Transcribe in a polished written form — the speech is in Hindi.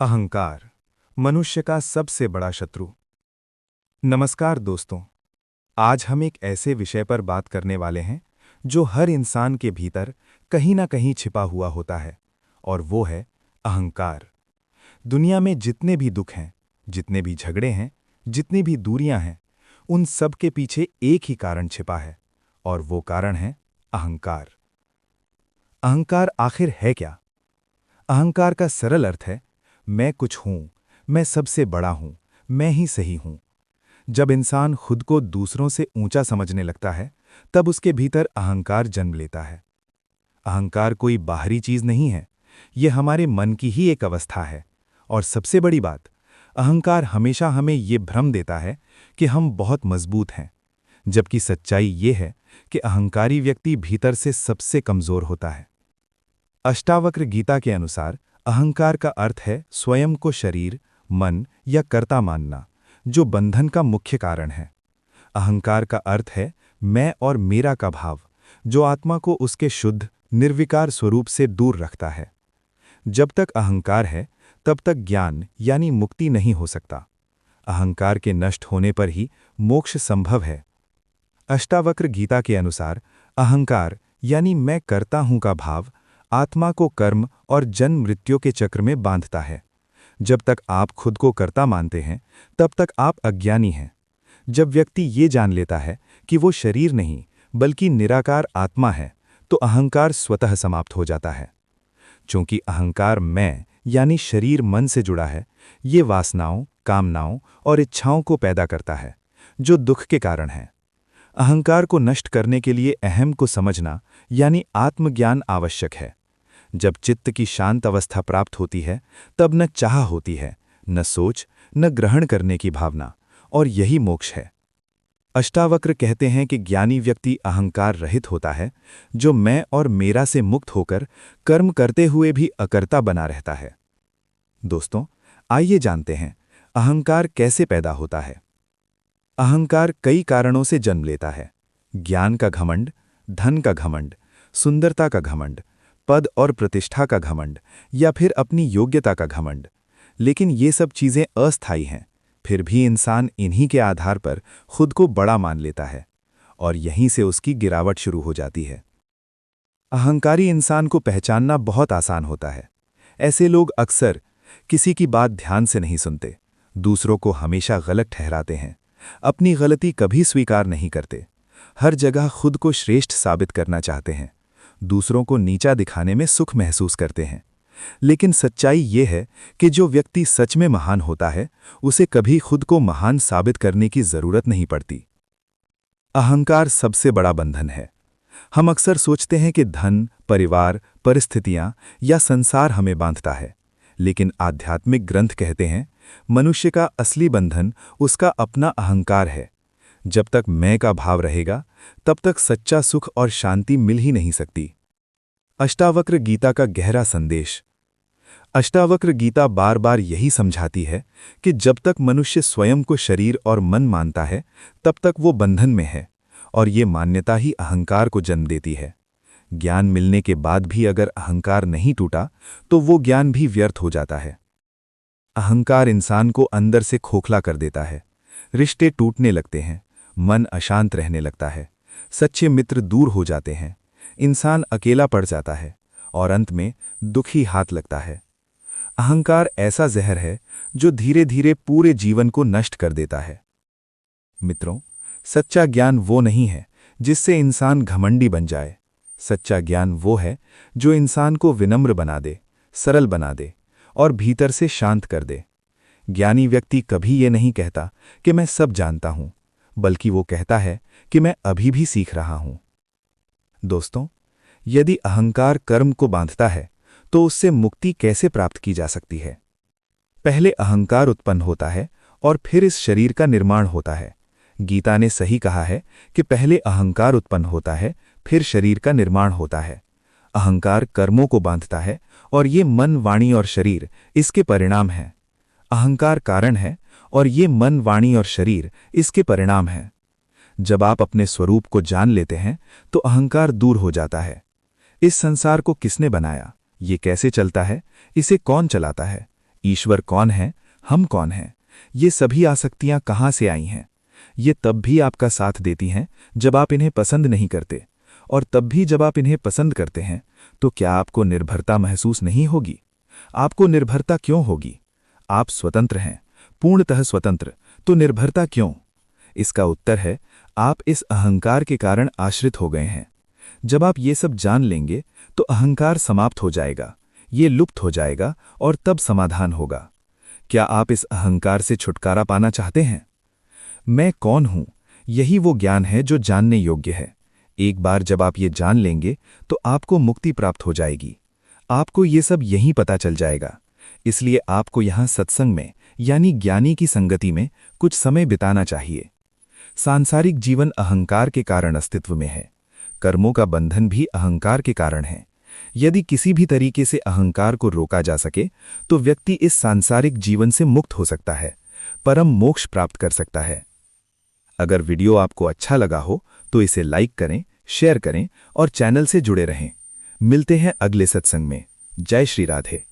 अहंकार, मनुष्य का सबसे बड़ा शत्रु। नमस्कार दोस्तों, आज हम एक ऐसे विषय पर बात करने वाले हैं जो हर इंसान के भीतर कहीं ना कहीं छिपा हुआ होता है, और वो है अहंकार। दुनिया में जितने भी दुख हैं, जितने भी झगड़े हैं, जितनी भी दूरियां हैं, उन सब के पीछे एक ही कारण छिपा है, और वो कारण है अहंकार। अहंकार आखिर है क्या? अहंकार का सरल अर्थ है, मैं कुछ हूं, मैं सबसे बड़ा हूं, मैं ही सही हूं। जब इंसान खुद को दूसरों से ऊंचा समझने लगता है, तब उसके भीतर अहंकार जन्म लेता है। अहंकार कोई बाहरी चीज नहीं है, यह हमारे मन की ही एक अवस्था है। और सबसे बड़ी बात, अहंकार हमेशा हमें यह भ्रम देता है कि हम बहुत मजबूत हैं, जबकि सच्चाई ये है कि अहंकारी व्यक्ति भीतर से सबसे कमजोर होता है। अष्टावक्र गीता के अनुसार अहंकार का अर्थ है स्वयं को शरीर, मन या कर्ता मानना, जो बंधन का मुख्य कारण है। अहंकार का अर्थ है मैं और मेरा का भाव, जो आत्मा को उसके शुद्ध, निर्विकार स्वरूप से दूर रखता है। जब तक अहंकार है, तब तक ज्ञान यानी मुक्ति नहीं हो सकता। अहंकार के नष्ट होने पर ही मोक्ष संभव है। अष्टावक्र गीता के अनुसार अहंकार यानी मैं करता हूं का भाव आत्मा को कर्म और जन्म मृत्यु के चक्र में बांधता है। जब तक आप खुद को कर्ता मानते हैं, तब तक आप अज्ञानी हैं। जब व्यक्ति ये जान लेता है कि वो शरीर नहीं बल्कि निराकार आत्मा है, तो अहंकार स्वतः समाप्त हो जाता है। चूंकि अहंकार मैं यानी शरीर मन से जुड़ा है, ये वासनाओं, कामनाओं और इच्छाओं को पैदा करता है, जो दुख के कारण है। अहंकार को नष्ट करने के लिए अहम को समझना यानी आत्मज्ञान आवश्यक है। जब चित्त की शांत अवस्था प्राप्त होती है, तब न चाह होती है, न सोच, न ग्रहण करने की भावना, और यही मोक्ष है। अष्टावक्र कहते हैं कि ज्ञानी व्यक्ति अहंकार रहित होता है, जो मैं और मेरा से मुक्त होकर कर्म करते हुए भी अकर्ता बना रहता है। दोस्तों, आइए जानते हैं अहंकार कैसे पैदा होता है। अहंकार कई कारणों से जन्म लेता है। ज्ञान का घमंड, धन का घमंड, सुंदरता का घमंड, पद और प्रतिष्ठा का घमंड, या फिर अपनी योग्यता का घमंड। लेकिन ये सब चीजें अस्थायी हैं, फिर भी इंसान इन्हीं के आधार पर खुद को बड़ा मान लेता है, और यहीं से उसकी गिरावट शुरू हो जाती है। अहंकारी इंसान को पहचानना बहुत आसान होता है। ऐसे लोग अक्सर किसी की बात ध्यान से नहीं सुनते, दूसरों को हमेशा गलत ठहराते हैं, अपनी गलती कभी स्वीकार नहीं करते, हर जगह खुद को श्रेष्ठ साबित करना चाहते हैं, दूसरों को नीचा दिखाने में सुख महसूस करते हैं। लेकिन सच्चाई ये है कि जो व्यक्ति सच में महान होता है, उसे कभी खुद को महान साबित करने की जरूरत नहीं पड़ती। अहंकार सबसे बड़ा बंधन है। हम अक्सर सोचते हैं कि धन, परिवार, परिस्थितियां या संसार हमें बांधता है, लेकिन आध्यात्मिक ग्रंथ कहते हैं मनुष्य का असली बंधन उसका अपना अहंकार है। जब तक मैं का भाव रहेगा, तब तक सच्चा सुख और शांति मिल ही नहीं सकती। अष्टावक्र गीता का गहरा संदेश। अष्टावक्र गीता बार बार यही समझाती है कि जब तक मनुष्य स्वयं को शरीर और मन मानता है, तब तक वो बंधन में है, और ये मान्यता ही अहंकार को जन्म देती है। ज्ञान मिलने के बाद भी अगर अहंकार नहीं टूटा, तो वो ज्ञान भी व्यर्थ हो जाता है। अहंकार इंसान को अंदर से खोखला कर देता है, रिश्ते टूटने लगते हैं, मन अशांत रहने लगता है, सच्चे मित्र दूर हो जाते हैं, इंसान अकेला पड़ जाता है, और अंत में दुखी हाथ लगता है। अहंकार ऐसा जहर है जो धीरे धीरे पूरे जीवन को नष्ट कर देता है। मित्रों, सच्चा ज्ञान वो नहीं है जिससे इंसान घमंडी बन जाए। सच्चा ज्ञान वो है जो इंसान को विनम्र बना दे, सरल बना दे और भीतर से शांत कर दे। ज्ञानी व्यक्ति कभी ये नहीं कहता कि मैं सब जानता हूं, बल्कि वो कहता है कि मैं अभी भी सीख रहा हूं। दोस्तों, यदि अहंकार कर्म को बांधता है, तो उससे मुक्ति कैसे प्राप्त की जा सकती है? पहले अहंकार उत्पन्न होता है और फिर इस शरीर का निर्माण होता है। गीता ने सही कहा है कि पहले अहंकार उत्पन्न होता है, फिर शरीर का निर्माण होता है। अहंकार कर्मों को बांधता है, और ये मन, वाणी और शरीर इसके परिणाम हैं। अहंकार कारण है, और ये मन, वाणी और शरीर इसके परिणाम हैं। जब आप अपने स्वरूप को जान लेते हैं, तो अहंकार दूर हो जाता है। इस संसार को किसने बनाया, ये कैसे चलता है, इसे कौन चलाता है, ईश्वर कौन है, हम कौन हैं, ये सभी आसक्तियां कहाँ से आई हैं? ये तब भी आपका साथ देती हैं जब आप इन्हें पसंद नहीं करते, और तब भी जब आप इन्हें पसंद करते हैं तो क्या आपको निर्भरता महसूस नहीं होगी? आपको निर्भरता क्यों होगी? आप स्वतंत्र हैं, पूर्णतः स्वतंत्र, तो निर्भरता क्यों? इसका उत्तर है, आप इस अहंकार के कारण आश्रित हो गए हैं। जब आप ये सब जान लेंगे तो अहंकार समाप्त हो जाएगा, ये लुप्त हो जाएगा और तब समाधान होगा। क्या आप इस अहंकार से छुटकारा पाना चाहते हैं? मैं कौन हूं, यही वो ज्ञान है जो जानने योग्य है। एक बार जब आप ये जान लेंगे तो आपको मुक्ति प्राप्त हो जाएगी। आपको ये सब यहीं पता चल जाएगा। इसलिए आपको यहाँ सत्संग में यानी ज्ञानी की संगति में कुछ समय बिताना चाहिए। सांसारिक जीवन अहंकार के कारण अस्तित्व में है। कर्मों का बंधन भी अहंकार के कारण है। यदि किसी भी तरीके से अहंकार को रोका जा सके तो व्यक्ति इस सांसारिक जीवन से मुक्त हो सकता है, परम मोक्ष प्राप्त कर सकता है। अगर वीडियो आपको अच्छा लगा हो तो इसे लाइक करें, शेयर करें और चैनल से जुड़े रहें। मिलते हैं अगले सत्संग में। जय श्री राधे।